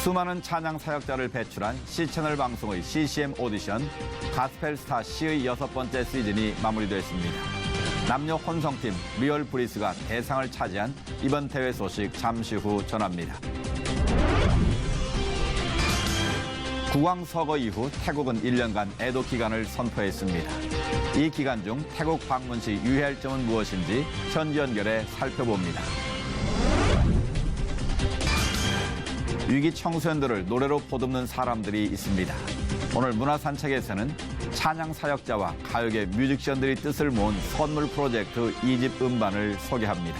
수많은 찬양 사역자를 배출한 C채널 방송의 CCM 오디션 가스펠 스타 C의 6번째 시즌이 마무리됐습니다. 남녀 혼성팀 리얼 브리스가 대상을 차지한 이번 대회 소식 잠시 후 전합니다. 국왕 서거 이후 태국은 1년간 애도 기간을 선포했습니다. 이 기간 중 태국 방문 시 유의할 점은 무엇인지 현지 연결해 살펴봅니다. 위기 청소년들을 노래로 보듬는 사람들이 있습니다. 오늘 문화산책에서는 찬양 사역자와 가요계 뮤지션들이 뜻을 모은 선물 프로젝트 2집 음반을 소개합니다.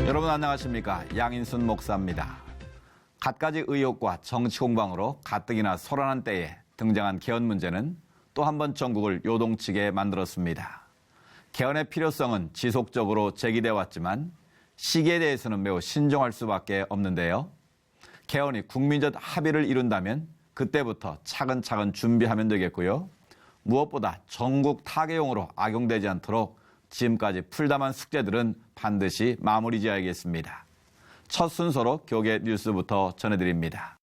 여러분 안녕하십니까? 양인순 목사입니다. 갖가지 의혹과 정치 공방으로 가뜩이나 소란한 때에 등장한 개헌 문제는 또 한 번 전국을 요동치게 만들었습니다. 개헌의 필요성은 지속적으로 제기돼 왔지만 시기에 대해서는 매우 신중할 수밖에 없는데요. 개헌이 국민적 합의를 이룬다면 그때부터 차근차근 준비하면 되겠고요. 무엇보다 전국 타개용으로 악용되지 않도록 지금까지 풀담한 숙제들은 반드시 마무리 지어야겠습니다. 첫 순서로 교계 뉴스부터 전해드립니다.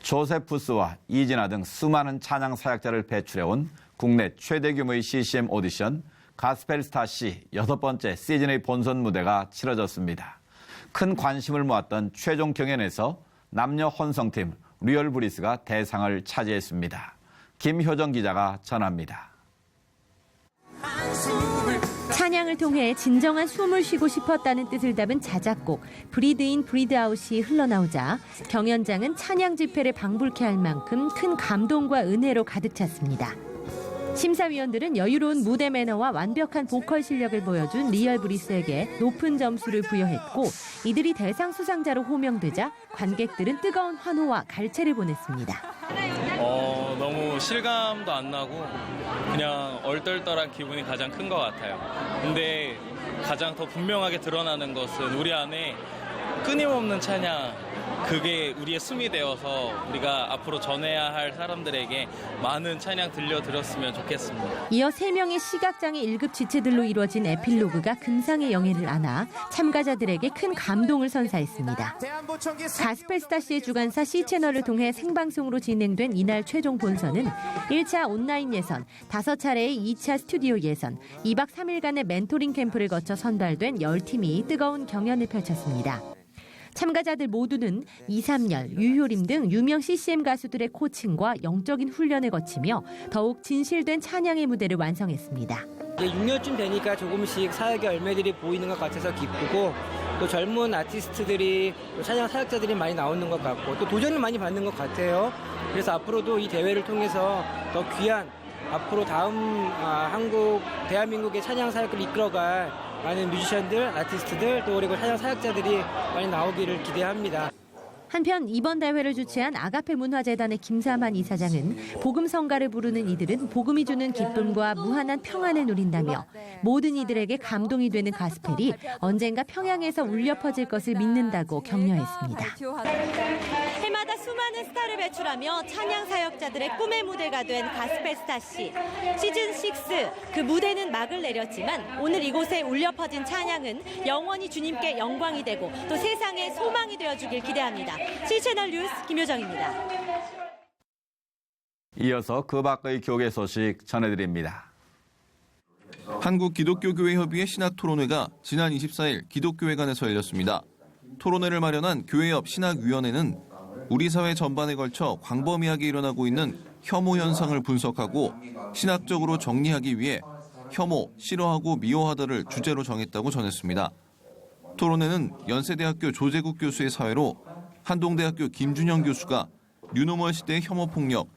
조세푸스와 이진아 등 수많은 찬양 사역자를 배출해온 국내 최대 규모의 CCM 오디션 가스펠 스타 C 6번째 시즌의 본선 무대가 치러졌습니다. 큰 관심을 모았던 최종 경연에서 남녀 혼성팀 리얼 브리스가 대상을 차지했습니다. 김효정 기자가 전합니다. 찬양을 통해 진정한 숨을 쉬고 싶었다는 뜻을 담은 자작곡 브리드인 브리드아웃이 흘러나오자 경연장은 찬양 집회를 방불케 할 만큼 큰 감동과 은혜로 가득 찼습니다. 심사위원들은 여유로운 무대 매너와 완벽한 보컬 실력을 보여준 리얼 브리스에게 높은 점수를 부여했고 이들이 대상 수상자로 호명되자 관객들은 뜨거운 환호와 갈채를 보냈습니다. 너무 실감도 안 나고 그냥 얼떨떨한 기분이 가장 큰 것 같아요. 근데 가장 더 분명하게 드러나는 것은 우리 안에 끊임없는 찬양, 그게 우리의 숨이 되어서 우리가 앞으로 전해야 할 사람들에게 많은 찬양 들려드렸으면 좋겠습니다. 이어 3명의 시각장애 1급 지체들로 이루어진 에필로그가 금상의 영예를 안아 참가자들에게 큰 감동을 선사했습니다. 가스펠스타씨의 주관사 C채널을 통해 생방송으로 진행된 이날 최종 본선은 1차 온라인 예선, 5차례의 2차 스튜디오 예선, 2박 3일간의 멘토링 캠프를 거쳐 선발된 10팀이 뜨거운 경연을 펼쳤습니다. 참가자들 모두는 2, 3년, 유효림 등 유명 CCM 가수들의 코칭과 영적인 훈련을 거치며 더욱 진실된 찬양의 무대를 완성했습니다. 이제 6년쯤 되니까 조금씩 사역의 열매들이 보이는 것 같아서 기쁘고 또 젊은 아티스트들이 또 찬양 사역자들이 많이 나오는 것 같고 또 도전을 많이 받는 것 같아요. 그래서 앞으로도 이 대회를 통해서 더 귀한 앞으로 다음 대한민국의 찬양 사역을 이끌어갈 많은 뮤지션들, 아티스트들, 또 그리고 찬양 사역자들이 많이 나오기를 기대합니다. 한편 이번 대회를 주최한 아가페 문화재단의 김삼환 이사장은 복음 성가를 부르는 이들은 복음이 주는 기쁨과 무한한 평안을 누린다며 모든 이들에게 감동이 되는 가스펠이 언젠가 평양에서 울려 퍼질 것을 믿는다고 격려했습니다. 해마다 수많은 스타를 배출하며 찬양 사역자들의 꿈의 무대가 된 가스펠 스타씨. 시즌6 그 무대는 막을 내렸지만 오늘 이곳에 울려 퍼진 찬양은 영원히 주님께 영광이 되고 또 세상의 소망이 되어주길 기대합니다. C채널 뉴스 김효정입니다. 이어서 그 밖의 교계 소식 전해드립니다. 한국기독교교회협의회 신학토론회가 지난 24일 기독교회관에서 열렸습니다. 토론회를 마련한 교회협 신학위원회는 우리 사회 전반에 걸쳐 광범위하게 일어나고 있는 혐오 현상을 분석하고 신학적으로 정리하기 위해 혐오, 싫어하고 미워하다를 주제로 정했다고 전했습니다. 토론회는 연세대학교 조재국 교수의 사회로 한동대학교 김준영 교수가 뉴노멀 시대의 혐오폭력,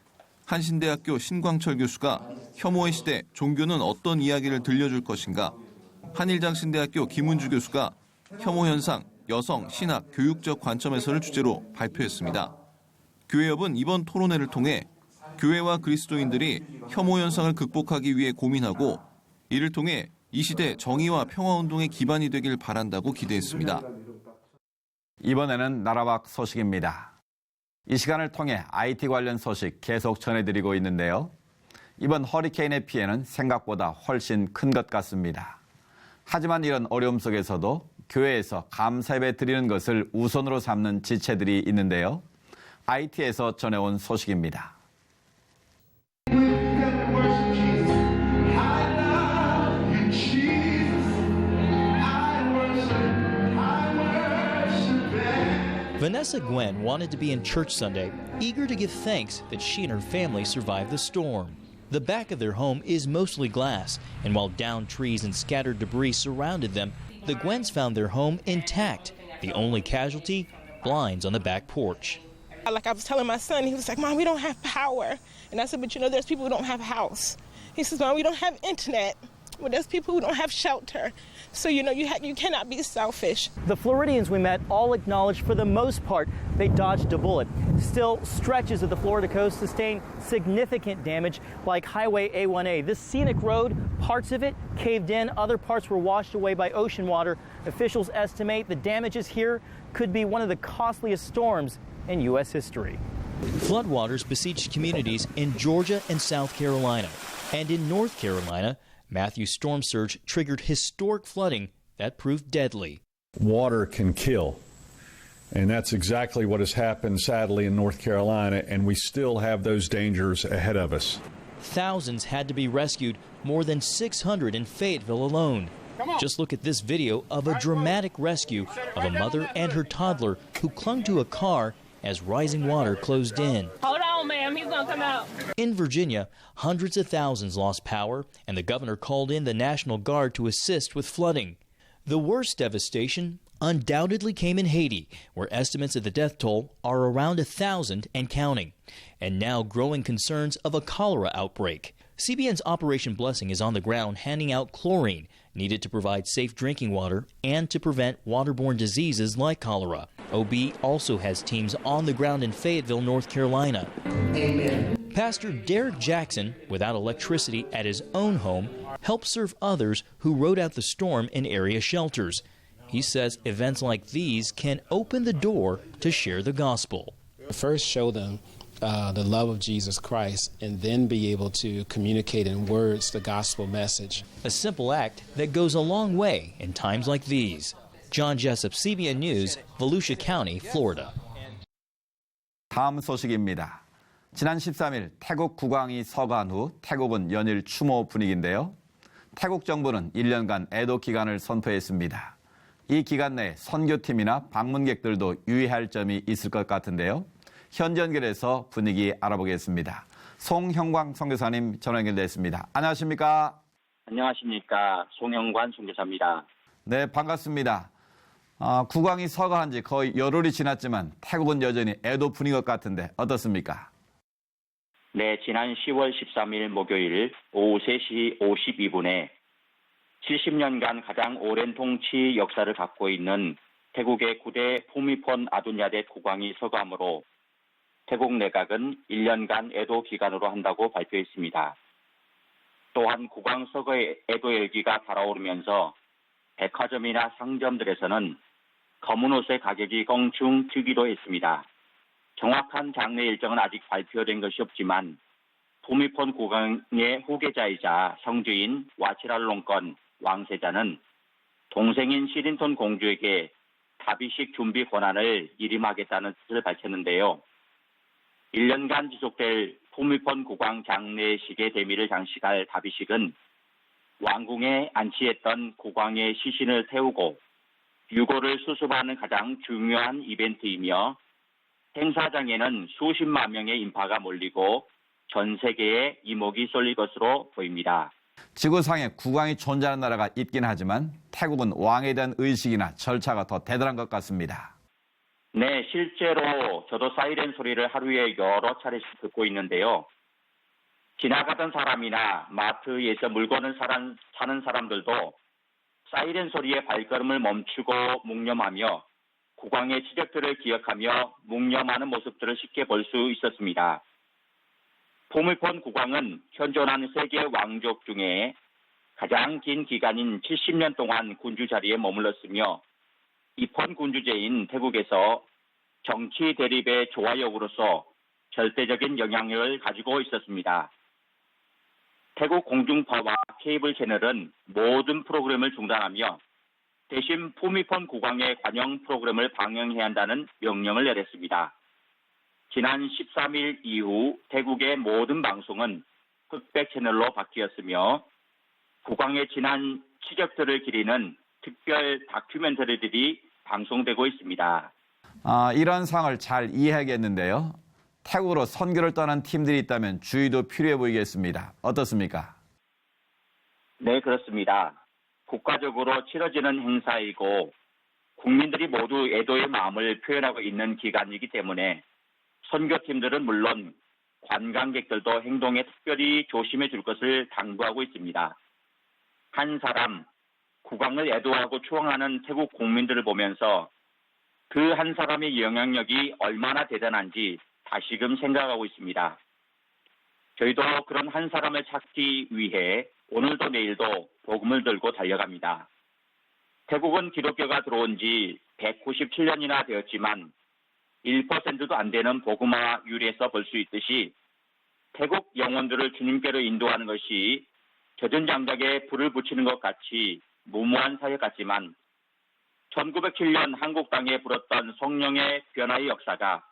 한신대학교 신광철 교수가 혐오의 시대, 종교는 어떤 이야기를 들려줄 것인가, 한일장신대학교 김은주 교수가 혐오 현상, 여성, 신학, 교육적 관점에서를 주제로 발표했습니다. 교회협은 이번 토론회를 통해 교회와 그리스도인들이 혐오 현상을 극복하기 위해 고민하고 이를 통해 이 시대 정의와 평화운동의 기반이 되길 바란다고 기대했습니다. 이번에는 나라 밖 소식입니다. 이 시간을 통해 IT 관련 소식 계속 전해드리고 있는데요. 이번 허리케인의 피해는 생각보다 훨씬 큰 것 같습니다. 하지만 이런 어려움 속에서도 교회에서 감사 예배 드리는 것을 우선으로 삼는 지체들이 있는데요. IT에서 전해온 소식입니다. Vanessa Gwen wanted to be in church Sunday, eager to give thanks that she and her family survived the storm. The back of their home is mostly glass, and while downed trees and scattered debris surrounded them, the Gwens found their home intact. The only casualty, blinds on the back porch. Like I was telling my son, he was like, Mom, we don't have power. And I said, but you know, there's people who don't have a house. He says, Mom, we don't have internet. Well, there's people who don't have shelter. So, you know, you cannot be selfish. The Floridians we met all acknowledged for the most part they dodged a bullet. Still, stretches of the Florida coast sustained significant damage, like Highway A1A. This scenic road, parts of it caved in, other parts were washed away by ocean water. Officials estimate the damages here could be one of the costliest storms in U.S. history. Floodwaters besieged communities in Georgia and South Carolina. And in North Carolina, Matthew's storm surge triggered historic flooding that proved deadly. Water can kill, and that's exactly what has happened, sadly, in North Carolina, and we still have those dangers ahead of us. Thousands had to be rescued, more than 600 in Fayetteville alone. Just look at this video of a dramatic rescue of a mother and her toddler who clung to a car as rising water closed in. Hold on, ma'am, he's gonna come out. In Virginia, hundreds of thousands lost power, and the governor called in the National Guard to assist with flooding. The worst devastation undoubtedly came in Haiti, where estimates of the death toll are around 1,000 and counting. And now growing concerns of a cholera outbreak. CBN's Operation Blessing is on the ground handing out chlorine, needed to provide safe drinking water and to prevent waterborne diseases like cholera. OB also has teams on the ground in Fayetteville, North Carolina. Amen. Pastor Derek Jackson, without electricity at his own home, helped serve others who rode out the storm in area shelters. He says events like these can open the door to share the gospel. First, show them the love of Jesus Christ, and then be able to communicate in words the gospel message. A simple act that goes a long way in times like these. John Jessup, CBN News, Volusia County, Florida. 다음 소식입니다. 지난 13일 태국 국왕이 서거한 후 태국은 연일 추모 분위기인데요. 태국 정부는 1년간 애도 기간을 선포했습니다. 이 기간 내에 선교팀이나 방문객들도 유의할 점이 있을 것 같은데요. 현지 연결해서 분위기 알아보겠습니다. 송형광 선교사님 전화 연결됐습니다. 안녕하십니까? 안녕하십니까? 송영관 선교사입니다. 네, 반갑습니다. 국왕이 서거한 지 거의 열흘이 지났지만 태국은 여전히 애도 분위기 같은데 어떻습니까? 네, 지난 10월 13일 목요일 오후 3시 52분에 70년간 가장 오랜 통치 역사를 갖고 있는 태국의 9대 푸미폰 아둔야데 국왕이 서거하므로 태국 내각은 1년간 애도 기간으로 한다고 발표했습니다. 또한 국왕 서거의 애도 열기가 달아오르면서 백화점이나 상점들에서는 검은 옷의 가격이 껑충 튀기도 했습니다. 정확한 장례 일정은 아직 발표된 것이 없지만 푸미폰 국왕의 후계자이자 성주인 와치랄롱권 왕세자는 동생인 시린톤 공주에게 다비식 준비 권한을 일임하겠다는 뜻을 밝혔는데요. 1년간 지속될 푸미폰 국왕 장례식의 대미를 장식할 다비식은 왕궁에 안치했던 국왕의 시신을 태우고 유골을 수습하는 가장 중요한 이벤트이며 행사장에는 수십만 명의 인파가 몰리고 전 세계에 이목이 쏠릴 것으로 보입니다. 지구상에 국왕이 존재하는 나라가 있긴 하지만 태국은 왕에 대한 의식이나 절차가 더 대단한 것 같습니다. 네, 실제로 저도 사이렌 소리를 하루에 여러 차례씩 듣고 있는데요. 지나가던 사람이나 마트에서 물건을 사는 사람들도 사이렌 소리에 발걸음을 멈추고 묵념하며 국왕의 지적들을 기억하며 묵념하는 모습들을 쉽게 볼 수 있었습니다. 푸미폰 국왕은 현존한 세계 왕족 중에 가장 긴 기간인 70년 동안 군주 자리에 머물렀으며 입헌 군주제인 태국에서 정치 대립의 조화역으로서 절대적인 영향력을 가지고 있었습니다. 태국 공중파와 케이블 채널은 모든 프로그램을 중단하며 대신 푸미폰 국왕의 관영 프로그램을 방영해야 한다는 명령을 내렸습니다. 지난 13일 이후 태국의 모든 방송은 흑백 채널로 바뀌었으며 국왕의 지난 치적들을 기리는 특별 다큐멘터리들이 방송되고 있습니다. 이런 상황을 잘 이해하겠는데요. 태국으로 선교를 떠난 팀들이 있다면 주의도 필요해 보이겠습니다. 어떻습니까? 네, 그렇습니다. 국가적으로 치러지는 행사이고 국민들이 모두 애도의 마음을 표현하고 있는 기간이기 때문에 선교팀들은 물론 관광객들도 행동에 특별히 조심해 줄 것을 당부하고 있습니다. 한 사람, 국왕을 애도하고 추앙하는 태국 국민들을 보면서 그 한 사람의 영향력이 얼마나 대단한지 다시금 생각하고 있습니다. 저희도 그런 한 사람을 찾기 위해 오늘도 내일도 복음을 들고 달려갑니다. 태국은 기독교가 들어온 지 197년이나 되었지만 1%도 안 되는 복음화 율에서 볼 수 있듯이 태국 영혼들을 주님께로 인도하는 것이 젖은 장작에 불을 붙이는 것 같이 무모한 사역 같지만 1907년 한국 땅에 불었던 성령의 변화의 역사가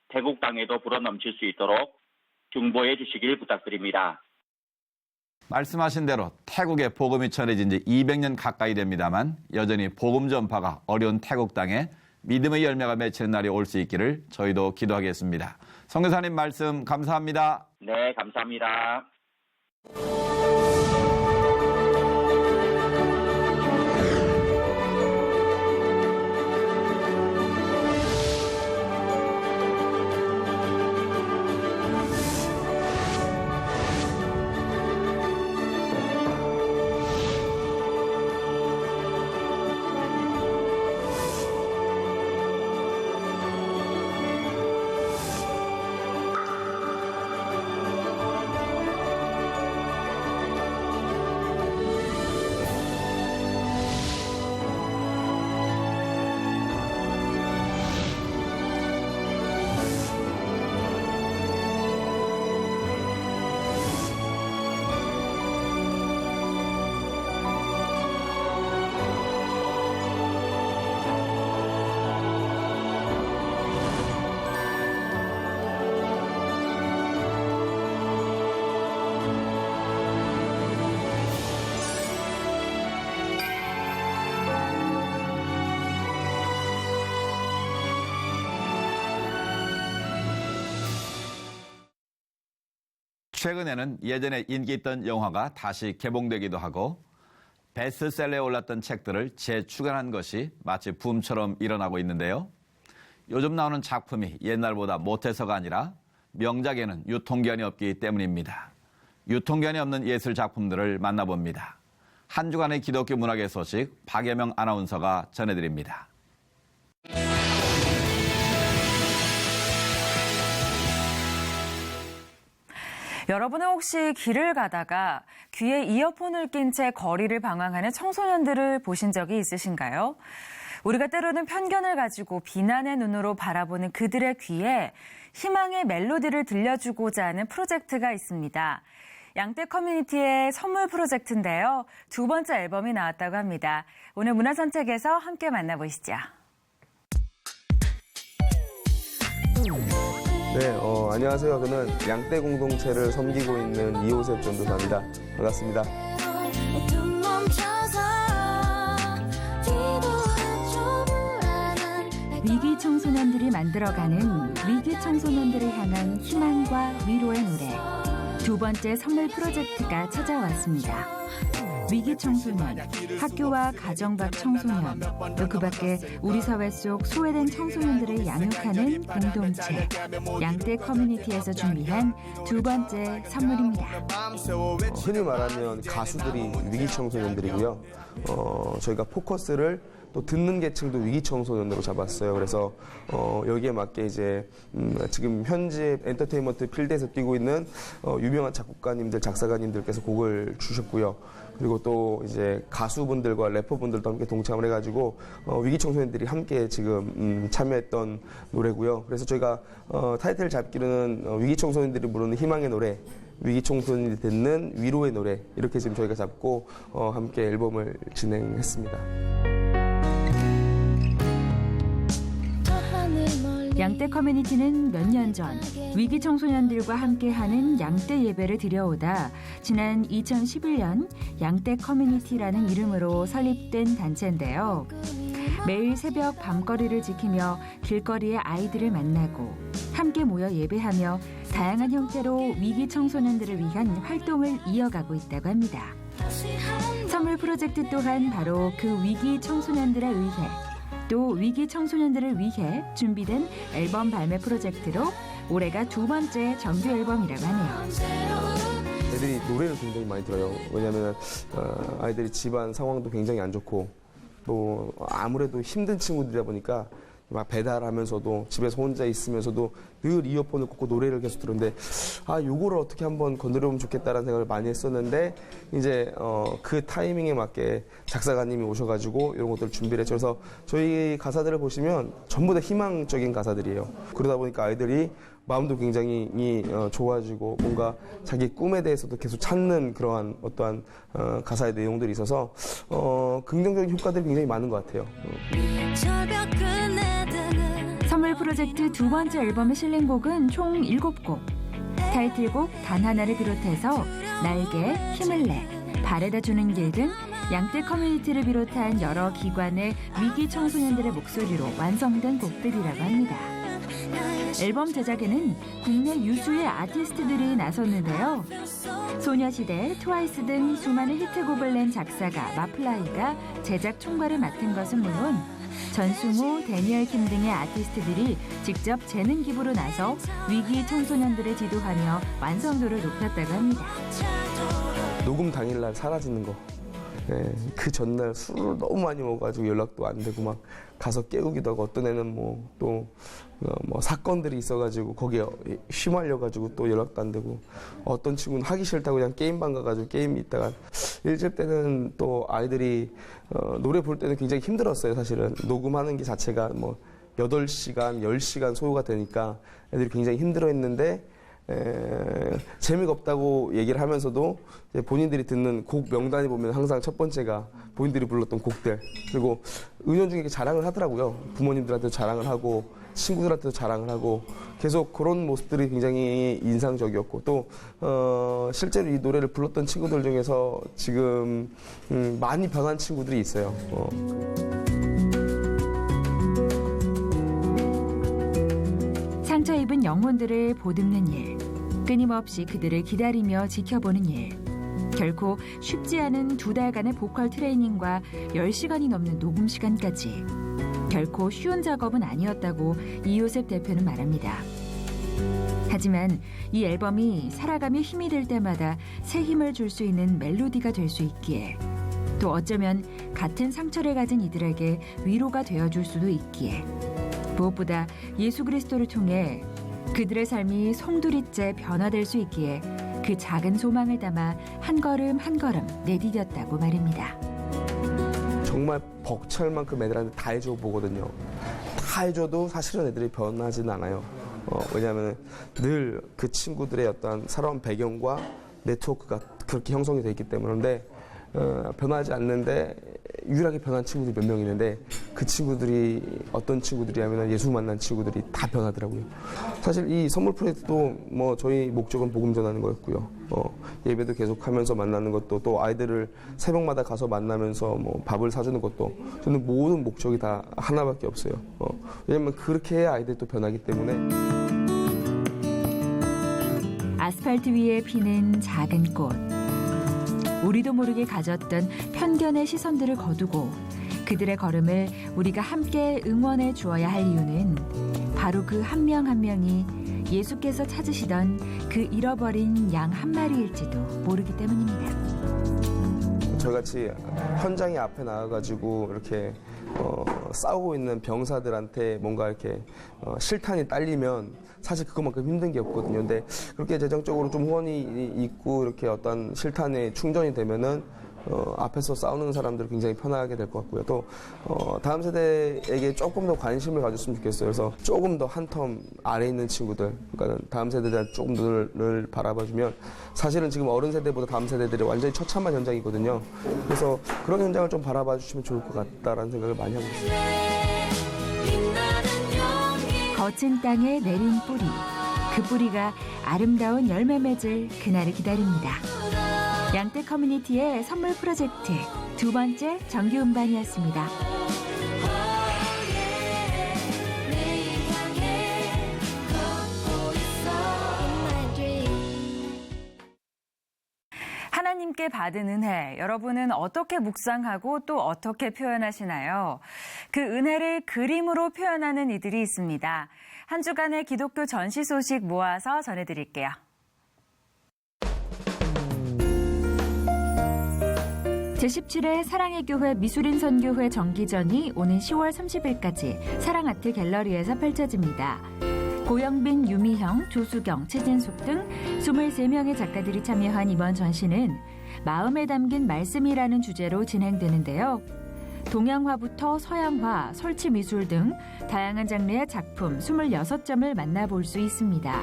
태국 땅에도 불어넘칠 수 있도록 중보해 주시길 부탁드립니다. 말씀하신 대로 태국에 복음이 전해진 지 200년 가까이 됩니다만 여전히 복음 전파가 어려운 태국 땅에 믿음의 열매가 맺히는 날이 올 수 있기를 저희도 기도하겠습니다. 선교사님 말씀 감사합니다. 네, 감사합니다. 최근에는 예전에 인기 있던 영화가 다시 개봉되기도 하고 베스트셀러에 올랐던 책들을 재출간한 것이 마치 붐처럼 일어나고 있는데요. 요즘 나오는 작품이 옛날보다 못해서가 아니라 명작에는 유통기한이 없기 때문입니다. 유통기한이 없는 예술 작품들을 만나봅니다. 한 주간의 기독교 문학의 소식 박예명 아나운서가 전해드립니다. 여러분은 혹시 길을 가다가 귀에 이어폰을 낀 채 거리를 방황하는 청소년들을 보신 적이 있으신가요? 우리가 때로는 편견을 가지고 비난의 눈으로 바라보는 그들의 귀에 희망의 멜로디를 들려주고자 하는 프로젝트가 있습니다. 양떼 커뮤니티의 선물 프로젝트인데요. 두 번째 앨범이 나왔다고 합니다. 오늘 문화선택에서 함께 만나보시죠. 네, 안녕하세요. 저는 양떼 공동체를 섬기고 있는 이호셉 전도사입니다. 반갑습니다. 위기 청소년들이 만들어가는 위기 청소년들을 향한 희망과 위로의 노래. 두 번째 선물 프로젝트가 찾아왔습니다. 위기 청소년, 학교와 가정 밖 청소년, 또 그 밖에 우리 사회 속 소외된 청소년들을 양육하는 공동체, 양떼 커뮤니티에서 준비한 두 번째 선물입니다. 흔히 말하면 가수들이 위기 청소년들이고요. 저희가 포커스를 또 듣는 계층도 위기 청소년으로 잡았어요. 그래서 여기에 맞게 이제 지금 현재 엔터테인먼트 필드에서 뛰고 있는 유명한 작곡가님들, 작사가님들께서 곡을 주셨고요. 그리고 또 이제 가수분들과 래퍼분들도 함께 동참을 해가지고 위기 청소년들이 함께 지금 참여했던 노래고요. 그래서 저희가 타이틀을 잡기로는 위기 청소년들이 부르는 희망의 노래, 위기 청소년이 듣는 위로의 노래 이렇게 지금 저희가 잡고 함께 앨범을 진행했습니다. 양떼 커뮤니티는 몇 년 전 위기 청소년들과 함께하는 양떼 예배를 드려오다 지난 2011년 양떼 커뮤니티라는 이름으로 설립된 단체인데요. 매일 새벽 밤거리를 지키며 길거리의 아이들을 만나고 함께 모여 예배하며 다양한 형태로 위기 청소년들을 위한 활동을 이어가고 있다고 합니다. 선물 프로젝트 또한 바로 그 위기 청소년들에 의해 또 위기 청소년들을 위해 준비된 앨범 발매 프로젝트로 올해가 2번째 정규 앨범이라고 하네요. 애들이 노래를 굉장히 많이 들어요. 왜냐하면 아이들이 집안 상황도 굉장히 안 좋고 또 아무래도 힘든 친구들이다 보니까 막 배달하면서도 집에서 혼자 있으면서도 늘 이어폰을 꽂고 노래를 계속 들었는데 요거를 어떻게 한번 건드려보면 좋겠다라는 생각을 많이 했었는데 이제 그 타이밍에 맞게 작사가님이 오셔가지고 이런 것들을 준비를 했죠. 그래서 저희 가사들을 보시면 전부 다 희망적인 가사들이에요. 그러다 보니까 아이들이 마음도 굉장히 좋아지고 뭔가 자기 꿈에 대해서도 계속 찾는 그러한 어떠한 가사의 내용들이 있어서 긍정적인 효과들이 굉장히 많은 것 같아요. 선물 프로젝트 2번째 앨범에 실린 곡은 총 7곡. 타이틀곡 단 하나를 비롯해서 날개, 힘을 내, 바래다 주는 길 등 양떼 커뮤니티를 비롯한 여러 기관의 위기 청소년들의 목소리로 완성된 곡들이라고 합니다. 앨범 제작에는 국내 유수의 아티스트들이 나섰는데요. 소녀시대, 트와이스 등 수많은 히트곡을 낸 작사가 마플라이가 제작 총괄을 맡은 것은 물론 전승우, 데니얼 킴 등의 아티스트들이 직접 재능 기부로 나서 위기 청소년들을 지도하며 완성도를 높였다고 합니다. 녹음 당일날 사라지는 거. 네, 그 전날 술을 너무 많이 먹어가지고 연락도 안 되고 막 가서 깨우기도 하고 어떤 애는 또 사건들이 있어가지고 거기에 휘말려가지고 또 연락도 안 되고 어떤 친구는 하기 싫다고 그냥 게임방 가가지고 게임 있다가 일집 때는 또 아이들이 노래 볼 때는 굉장히 힘들었어요. 사실은 녹음하는 게 자체가 8시간, 10시간 소요가 되니까 애들이 굉장히 힘들어했는데 재미가 없다고 얘기를 하면서도 본인들이 듣는 곡 명단에 보면 항상 첫 번째가 본인들이 불렀던 곡들 그리고 은연중에 자랑을 하더라고요. 부모님들한테도 자랑을 하고 친구들한테도 자랑을 하고 계속 그런 모습들이 굉장히 인상적이었고 또 실제로 이 노래를 불렀던 친구들 중에서 지금 많이 변한 친구들이 있어요. 상처 입은 영혼들을 보듬는 일, 끊임없이 그들을 기다리며 지켜보는 일. 결코 쉽지 않은 2달간의 보컬 트레이닝과 10시간이 넘는 녹음 시간까지. 결코 쉬운 작업은 아니었다고 이요셉 대표는 말합니다. 하지만 이 앨범이 살아가며 힘이 될 때마다 새 힘을 줄 수 있는 멜로디가 될 수 있기에 또 어쩌면 같은 상처를 가진 이들에게 위로가 되어줄 수도 있기에 무엇보다 예수 그리스도를 통해 그들의 삶이 송두리째 변화될 수 있기에 그 작은 소망을 담아 한 걸음 한 걸음 내디뎠다고 말입니다. 정말 벅찰만큼 애들한테 다 해줘 보거든요. 다 해줘도 사실은 애들이 변하지는 않아요. 왜냐하면 늘 그 친구들의 어떤 살아온 배경과 네트워크가 그렇게 형성이 돼 있기 때문에 변하지 않는데 유일하게 변한 친구들이 몇 명 있는데 그 친구들이 어떤 친구들이냐면 예수 만난 친구들이 다 변하더라고요. 사실 이 선물 프로젝트도 저희 목적은 복음 전하는 거였고요. 예배도 계속하면서 만나는 것도 또 아이들을 새벽마다 가서 만나면서 밥을 사주는 것도 저는 모든 목적이 다 하나밖에 없어요. 왜냐면 그렇게 해야 아이들이 또 변하기 때문에. 아스팔트 위에 피는 작은 꽃. 우리도 모르게 가졌던 편견의 시선들을 거두고 그들의 걸음을 우리가 함께 응원해 주어야 할 이유는 바로 그 한 명 한 명이 예수께서 찾으시던 그 잃어버린 양 한 마리일지도 모르기 때문입니다. 저희같이 현장의 앞에 나와가지고 이렇게 싸우고 있는 병사들한테 뭔가 이렇게 실탄이 딸리면 사실 그것만큼 힘든 게 없거든요. 근데 그렇게 재정적으로 좀 후원이 있고 이렇게 어떤 실탄에 충전이 되면은 앞에서 싸우는 사람들을 굉장히 편하게 될 것 같고요. 또 다음 세대에게 조금 더 관심을 가졌으면 좋겠어요. 그래서 조금 더 한 텀 아래 있는 친구들, 그러니까 다음 세대들 조금 더 바라봐주면 사실은 지금 어른 세대보다 다음 세대들이 완전히 처참한 현장이거든요. 그래서 그런 현장을 좀 바라봐 주시면 좋을 것 같다라는 생각을 많이 하고 있습니다. 거친 땅에 내린 뿌리, 그 뿌리가 아름다운 열매 맺을 그날을 기다립니다. 양떼 커뮤니티의 선물 프로젝트 두 번째 정규 음반이었습니다. 하나님께 받은 은혜, 여러분은 어떻게 묵상하고 또 어떻게 표현하시나요? 그 은혜를 그림으로 표현하는 이들이 있습니다. 한 주간의 기독교 전시 소식 모아서 전해드릴게요. 제17회 사랑의 교회 미술인 선교회 정기전이 오는 10월 30일까지 사랑아트 갤러리에서 펼쳐집니다. 고영빈, 유미형, 조수경, 최진숙 등 23명의 작가들이 참여한 이번 전시는 마음에 담긴 말씀이라는 주제로 진행되는데요. 동양화부터 서양화, 설치미술 등 다양한 장르의 작품 26점을 만나볼 수 있습니다.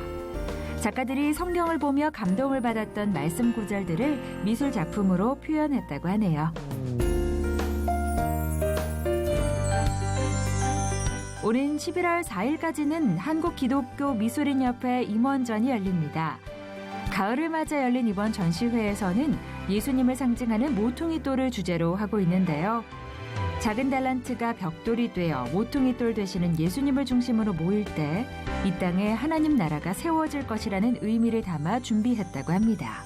작가들이 성경을 보며 감동을 받았던 말씀 구절들을 미술 작품으로 표현했다고 하네요. 오는 11월 4일까지는 한국기독교미술인협회 임원전이 열립니다. 가을을 맞아 열린 이번 전시회에서는 예수님을 상징하는 모퉁이돌을 주제로 하고 있는데요. 작은 달란트가 벽돌이 되어 모퉁이돌 되시는 예수님을 중심으로 모일 때 이 땅에 하나님 나라가 세워질 것이라는 의미를 담아 준비했다고 합니다.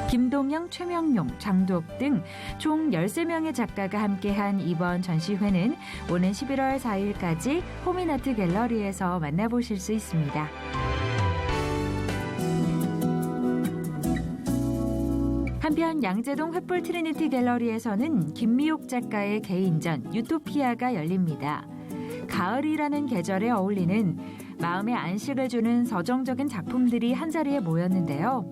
김동영, 최명용, 장두옥 등 총 13명의 작가가 함께한 이번 전시회는 오는 11월 4일까지 호민아트 갤러리에서 만나보실 수 있습니다. 한편 양재동 횃불 트리니티 갤러리에서는 김미옥 작가의 개인전 유토피아가 열립니다. 가을이라는 계절에 어울리는 마음에 안식을 주는 서정적인 작품들이 한자리에 모였는데요.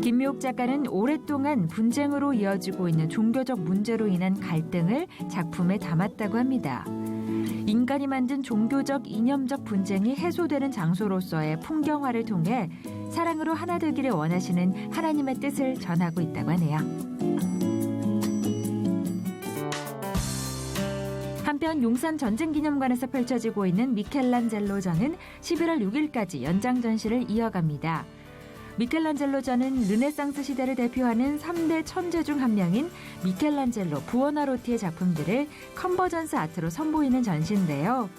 김미옥 작가는 오랫동안 분쟁으로 이어지고 있는 종교적 문제로 인한 갈등을 작품에 담았다고 합니다. 인간이 만든 종교적 이념적 분쟁이 해소되는 장소로서의 풍경화를 통해 사랑으로 하나 되기를 원하시는 하나님의 뜻을 전하고 있다고 하네요. 한편 용산 전쟁기념관에서 펼쳐지고 있는 미켈란젤로전은 11월 6일까지 연장 전시를 이어갑니다. 미켈란젤로전은 르네상스 시대를 대표하는 3대 천재 중 한 명인 미켈란젤로 부오나로티의 작품들을 컨버전스 아트로 선보이는 전시인데요.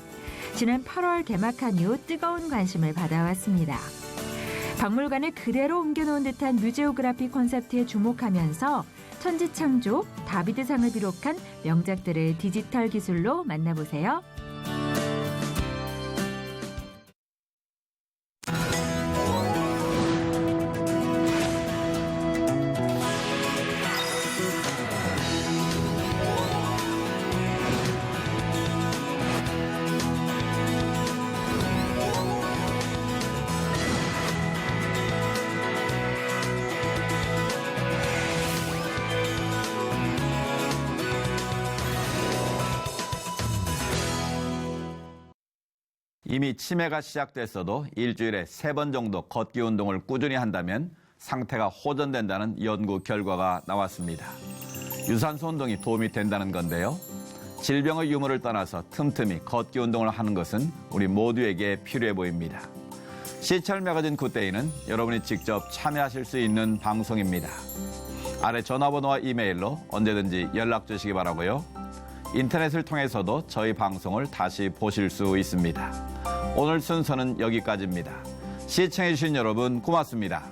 지난 8월 개막한 이후 뜨거운 관심을 받아왔습니다. 박물관을 그대로 옮겨놓은 듯한 뮤제오그래피 콘셉트에 주목하면서 천지창조, 다비드상을 비롯한 명작들을 디지털 기술로 만나보세요. 이미 치매가 시작됐어도 일주일에 3번 정도 걷기 운동을 꾸준히 한다면 상태가 호전된다는 연구 결과가 나왔습니다. 유산소 운동이 도움이 된다는 건데요. 질병의 유무를 떠나서 틈틈이 걷기 운동을 하는 것은 우리 모두에게 필요해 보입니다. 시찰 매거진 굿데이는 여러분이 직접 참여하실 수 있는 방송입니다. 아래 전화번호와 이메일로 언제든지 연락 주시기 바라고요. 인터넷을 통해서도 저희 방송을 다시 보실 수 있습니다. 오늘 순서는 여기까지입니다. 시청해주신 여러분 고맙습니다.